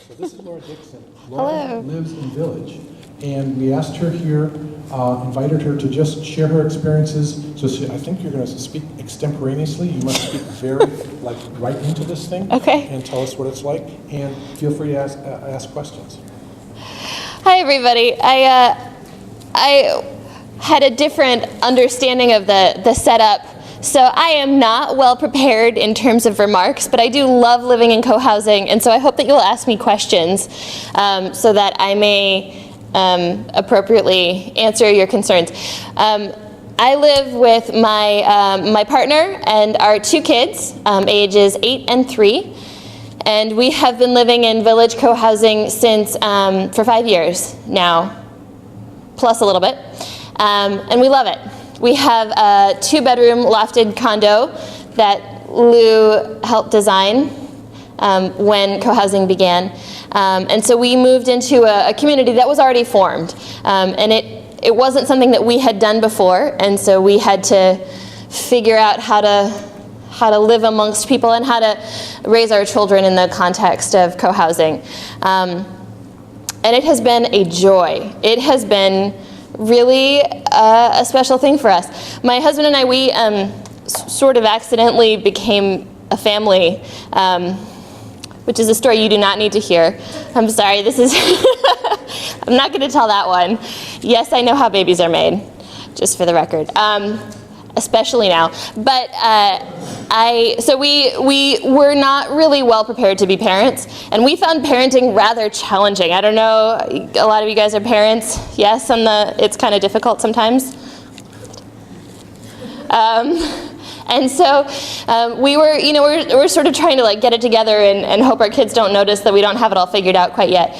So this is Laura Dixon. Laura Hello. lives in Village, and we asked her here, invited her to just share her experiences. So I think you're going to speak extemporaneously. You must speak very, right into this thing. Okay. And tell us what it's like. And feel free to ask questions. Hi, everybody. I had a different understanding of the setup. So I am not well prepared in terms of remarks, but I do love living in co-housing, and so I hope that you'll ask me questions so that I may appropriately answer your concerns. I live with my partner and our 2 kids, ages 8 and 3, and we have been living in Village Cohousing since for 5 years now, plus a little bit, and we love it. We have a 2-bedroom lofted condo that Lou helped design when co-housing began. And so we moved into a community that was already formed. And it wasn't something that we had done before, and so we had to figure out how to live amongst people and how to raise our children in the context of co-housing. And it has been a joy. It has been really a special thing for us. My husband and I, we sort of accidentally became a family, which is a story you do not need to hear. I'm sorry, this is, I'm not gonna tell that one. Yes, I know how babies are made, just for the record, especially now. But so we were not really well prepared to be parents, and we found parenting rather challenging. I don't know, a lot of you guys are parents, yes, it's kind of difficult sometimes. And so we're sort of trying to get it together and hope our kids don't notice that we don't have it all figured out quite yet.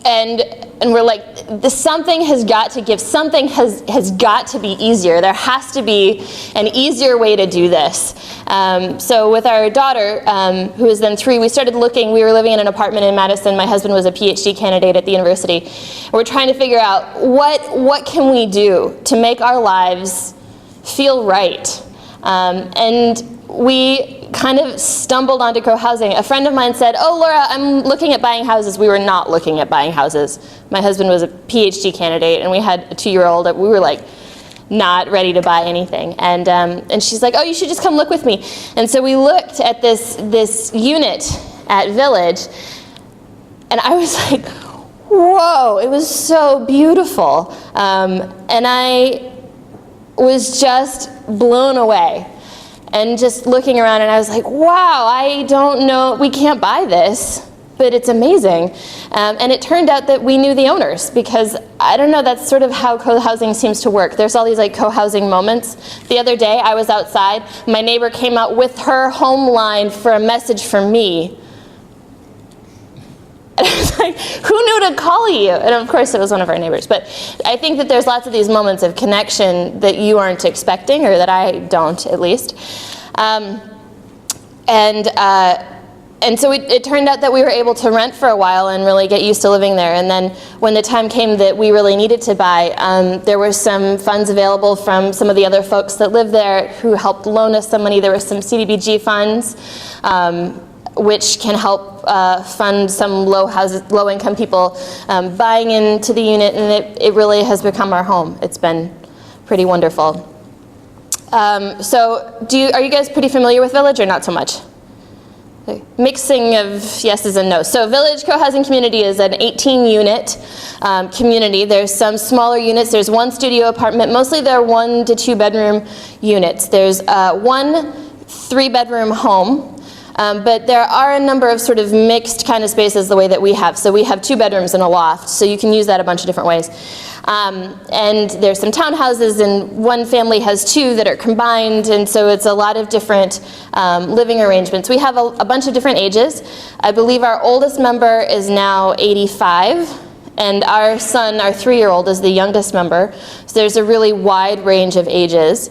And we're like, something has got to give, something has got to be easier. There has to be an easier way to do this. So with our daughter, who is then 3, we started looking. We were living in an apartment in Madison. My husband was a PhD candidate at the university. We're trying to figure out what can we do to make our lives feel right. And we kind of stumbled onto co-housing. A friend of mine said, "Oh, Laura, I'm looking at buying houses." We were not looking at buying houses. My husband was a PhD candidate, and we had a 2-year-old. We were not ready to buy anything. And she's like, "Oh, you should just come look with me." And so we looked at this unit at Village, and I was like, whoa, it was so beautiful. And I was just blown away. And just looking around, and I was like, wow, I don't know, we can't buy this, but it's amazing. And it turned out that we knew the owners, because I don't know, that's sort of how co-housing seems to work. There's all these co-housing moments. The other day, I was outside, my neighbor came out with her home line for a message for me. And I was like, who knew to call you? And of course, it was one of our neighbors. But I think that there's lots of these moments of connection that you aren't expecting, or that I don't, at least. And so it turned out that we were able to rent for a while and really get used to living there. And then when the time came that we really needed to buy, there were some funds available from some of the other folks that live there who helped loan us some money. There were some CDBG funds, which can help fund some low-income people buying into the unit, and it really has become our home. It's been pretty wonderful. So are you guys pretty familiar with Village, or not so much? Mixing of yeses and nos. So Village Cohousing Community is an 18-unit community. There's some smaller units. There's 1 studio apartment. Mostly they're 1 to 2-bedroom units. There's 1 3-bedroom home. But there are a number of sort of mixed kind of spaces the way that we have. So we have 2 bedrooms and a loft, so you can use that a bunch of different ways. And there's some townhouses, and one family has 2 that are combined, and so it's a lot of different living arrangements. We have a bunch of different ages. I believe our oldest member is now 85, and our son, our 3-year-old, is the youngest member. So there's a really wide range of ages.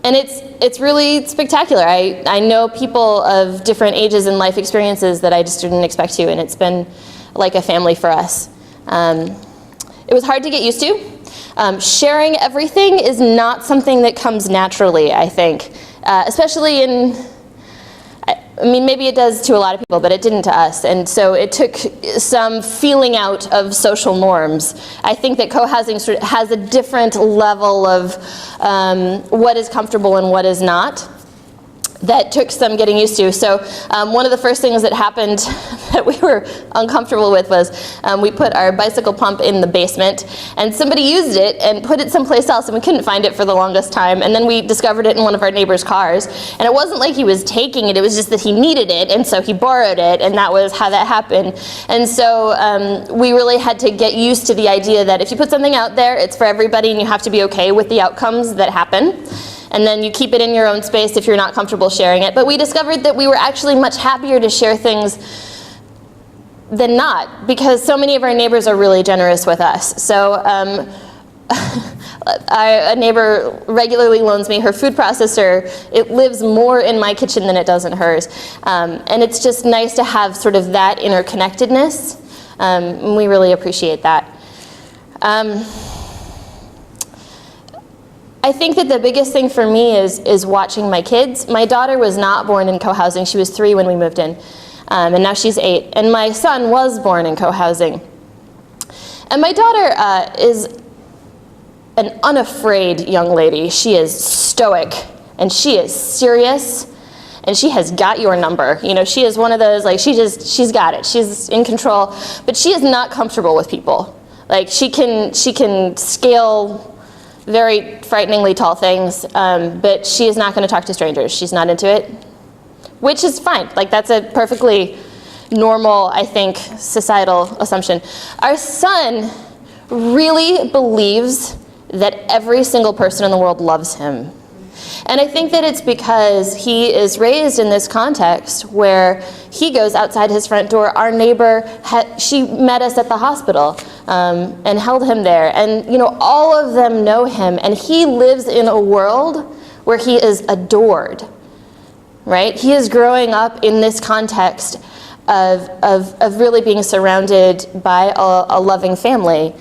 And it's really spectacular. I know people of different ages and life experiences that I just didn't expect to, and it's been like a family for us. It was hard to get used to. Sharing everything is not something that comes naturally, I think, especially in I mean, maybe it does to a lot of people, but it didn't to us. And so it took some feeling out of social norms. I think that co-housing sort of has a different level of what is comfortable and what is not. That took some getting used to. So one of the first things that happened that we were uncomfortable with was we put our bicycle pump in the basement, and somebody used it and put it someplace else, and we couldn't find it for the longest time. And then we discovered it in one of our neighbor's cars. And it wasn't like he was taking it, it was just that he needed it, and so he borrowed it, and that was how that happened. And so we really had to get used to the idea that if you put something out there, it's for everybody, and you have to be okay with the outcomes that happen. And then you keep it in your own space if you're not comfortable sharing it. But we discovered that we were actually much happier to share things than not, because so many of our neighbors are really generous with us. So a neighbor regularly loans me her food processor. It lives more in my kitchen than it does in hers. And it's just nice to have sort of that interconnectedness. And we really appreciate that. I think that the biggest thing for me is watching my kids. My daughter was not born in co-housing. She was 3 when we moved in, and now she's 8. And my son was born in co-housing. And my daughter is an unafraid young lady. She is stoic, and she is serious, and she has got your number. You know, she is one of those, like, she's got it. She's in control, but she is not comfortable with people. Like, she can scale very frighteningly tall things, but she is not going to talk to strangers. She's not into it, which is fine. Like, that's a perfectly normal, I think, societal assumption. Our son really believes that every single person in the world loves him. And I think that it's because he is raised in this context where he goes outside his front door. Our neighbor, she met us at the hospital and held him there. And, you know, all of them know him. And he lives in a world where he is adored, right? He is growing up in this context of really being surrounded by a loving family.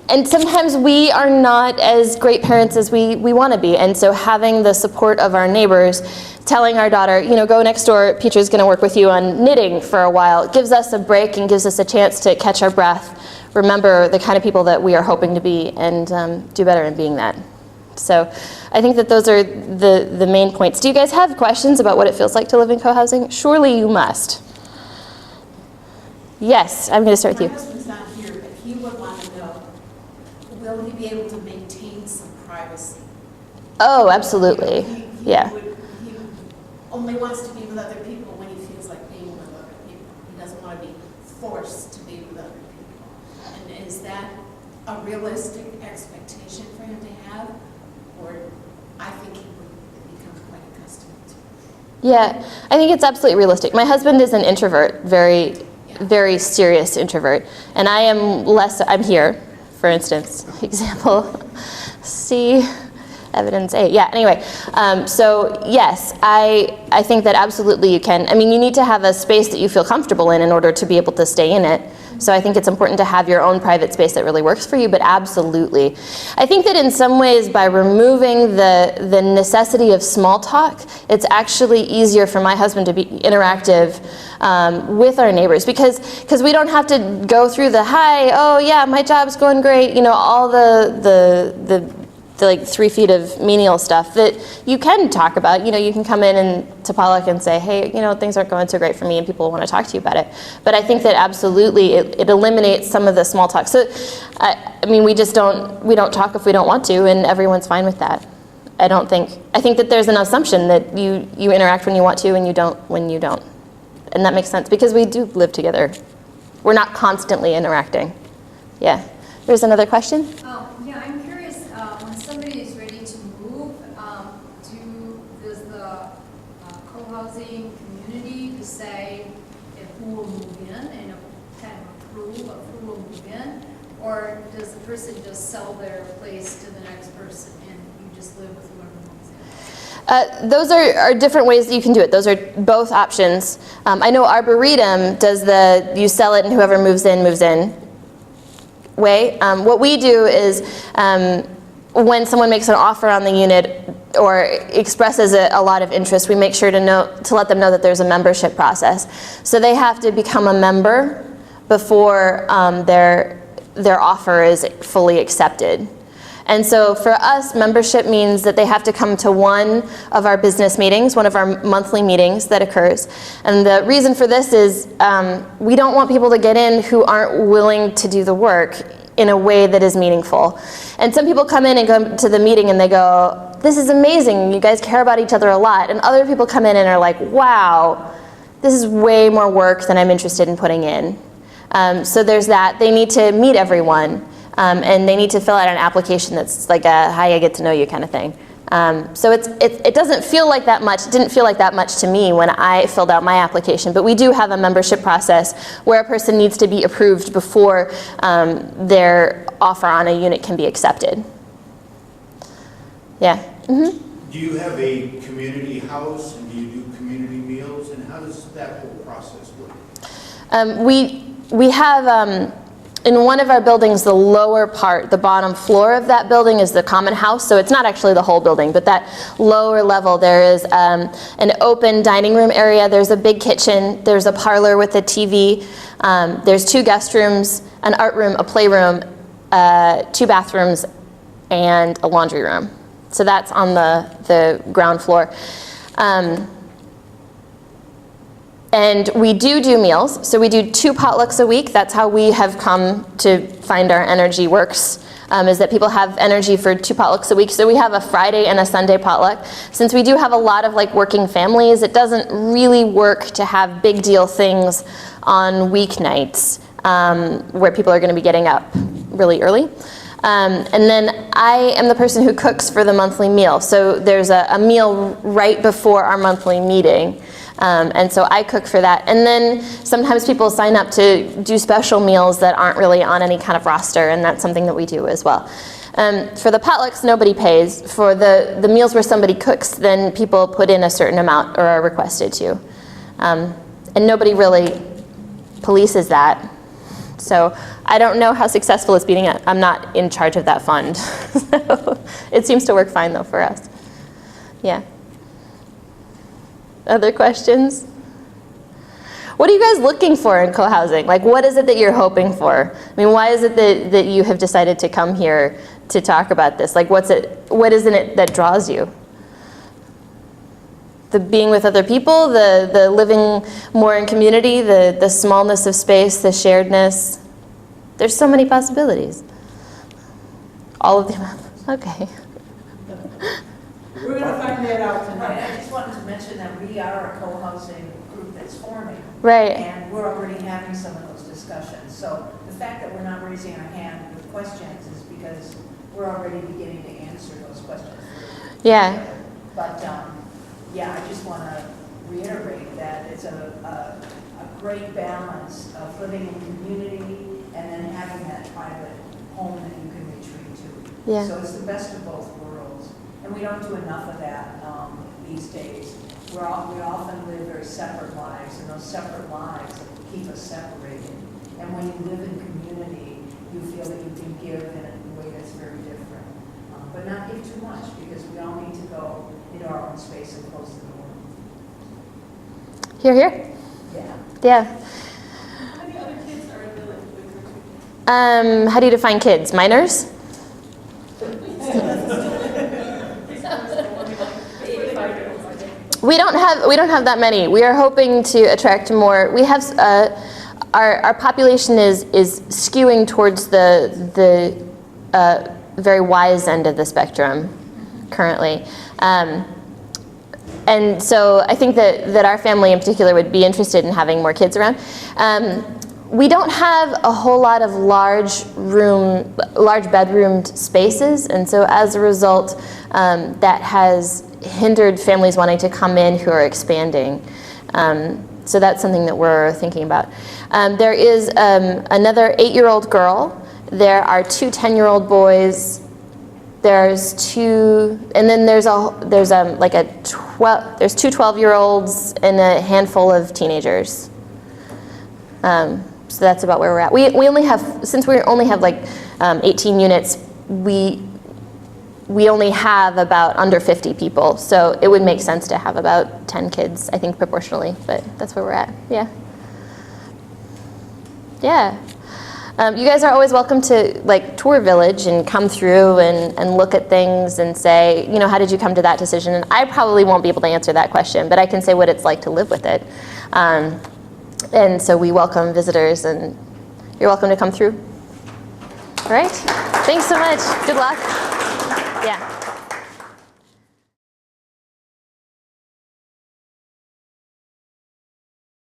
And sometimes we are not as great parents as we want to be. And so having the support of our neighbors, telling our daughter, you know, go next door, Petra's going to work with you on knitting for a while, gives us a break and gives us a chance to catch our breath, remember the kind of people that we are hoping to be, and do better in being that. So I think that those are the main points. Do you guys have questions about what it feels like to live in co-housing? Surely you must. Yes, I'm going to start with you. My husband's not here, but he would want to know, will he be able to maintain some privacy? Oh, absolutely. Yeah. He only wants to be with other people when he feels like being with other people. He doesn't want to be forced to be with other people. And is that a realistic expectation for him to have? Or I think he would become quite accustomed to it. Yeah, I think it's absolutely realistic. My husband is an introvert, very serious introvert. And I am less, I'm here, for instance, example C, evidence A. Yeah, anyway, so yes, I think that absolutely you can. I mean, you need to have a space that you feel comfortable in order to be able to stay in it. So I think it's important to have your own private space that really works for you, but absolutely. I think that in some ways, by removing the necessity of small talk, it's actually easier for my husband to be interactive with our neighbors, because we don't have to go through the, hi, oh yeah, my job's going great, you know, all the like 3 feet of menial stuff that you can talk about. You know, you can come in to Pollock and say, hey, you know, things aren't going so great for me, and people want to talk to you about it. But I think that absolutely it eliminates some of the small talk. So, I mean, we don't talk if we don't want to, and everyone's fine with that. I think that there's an assumption that you interact when you want to and you don't when you don't. And that makes sense because we do live together. We're not constantly interacting. Yeah. There's another question? Yeah, I'm curious, when somebody is ready to move, does the co-housing community decide who will move in and kind of approve of who will move in? Or does the person just sell their place to the next person and you just live with whoever moves in? Those are different ways that you can do it. Those are both options. I know Arboretum does you sell it and whoever moves in way. What we do is when someone makes an offer on the unit or expresses a lot of interest, we make sure to let them know that there's a membership process. So they have to become a member before their offer is fully accepted. And so for us, membership means that they have to come to one of our business meetings, one of our monthly meetings that occurs. And the reason for this is we don't want people to get in who aren't willing to do the work in a way that is meaningful. And some people come in and go to the meeting and they go, this is amazing, you guys care about each other a lot. And other people come in and are like, wow, this is way more work than I'm interested in putting in. So there's that. They need to meet everyone. And they need to fill out an application that's like a hi, I get to know you kind of thing. So it doesn't feel like that much. It didn't feel like that much to me when I filled out my application. But we do have a membership process where a person needs to be approved before their offer on a unit can be accepted. Yeah. Mm-hmm. Do you have a community house, and do you do community meals, and how does that whole process work? We have, in one of our buildings, the lower part, the bottom floor of that building is the common house, so it's not actually the whole building, but that lower level there is an open dining room area, there's a big kitchen, there's a parlor with a TV, there's 2 guest rooms, an art room, a playroom, 2 bathrooms, and a laundry room. So that's on the ground floor. And we do meals, so we do 2 potlucks a week. That's how we have come to find our energy works, is that people have energy for 2 potlucks a week. So we have a Friday and a Sunday potluck. Since we do have a lot of like working families, it doesn't really work to have big deal things on weeknights where people are going to be getting up really early. And then I am the person who cooks for the monthly meal. So there's a meal right before our monthly meeting. And so I cook for that. And then sometimes people sign up to do special meals that aren't really on any kind of roster, and that's something that we do as well. For the potlucks, nobody pays. For the meals where somebody cooks, then people put in a certain amount or are requested to. And nobody really polices that. So I don't know how successful it's being. I'm not in charge of that fund. So it seems to work fine, though, for us. Yeah. Other questions? What are you guys looking for in cohousing? Like, what is it that you're hoping for? I mean, why is it that you have decided to come here to talk about this? Like, what is in it that draws you? The being with other people, the living more in community, the smallness of space, the sharedness. There's so many possibilities. All of them. Okay. We're going to find that out tonight. I just wanted to mention that we are a co-housing group that's forming. Right. And we're already having some of those discussions. So the fact that we're not raising our hand with questions is because we're already beginning to answer those questions. Yeah. But yeah, I just want to reiterate that it's a great balance of living in community and then having that private home that you can retreat to. Yeah. So it's the best of both worlds. And we don't do enough of that these days. We often live very separate lives, and those separate lives keep us separated. And when you live in community, you feel that you can give in a way that's very different. But not give too much, because we all need to go into our own space and close the door. Hear, hear? Yeah. Yeah. How many other kids are in Village with How do you define kids? Minors? We don't have that many. We are hoping to attract more. We have our population is skewing towards the very wise end of the spectrum currently, and so I think that our family in particular would be interested in having more kids around. We don't have a whole lot of large bedroomed spaces, and so as a result, that has hindered families wanting to come in who are expanding. So that's something that we're thinking about. There is another 8-year-old girl. There are 2 10-year-old boys. There's 2, and then there's 2 12-year-olds and a handful of teenagers. So that's about where we're at. We only have, since we only have like 18 units, we only have about under 50 people, so it would make sense to have about 10 kids, I think, proportionally, but that's where we're at. Yeah. Yeah. You guys are always welcome to like tour Village and come through and look at things and say, you know, how did you come to that decision? And I probably won't be able to answer that question, but I can say what it's like to live with it. And so we welcome visitors, and you're welcome to come through. All right. Thanks so much. Good luck. Yeah.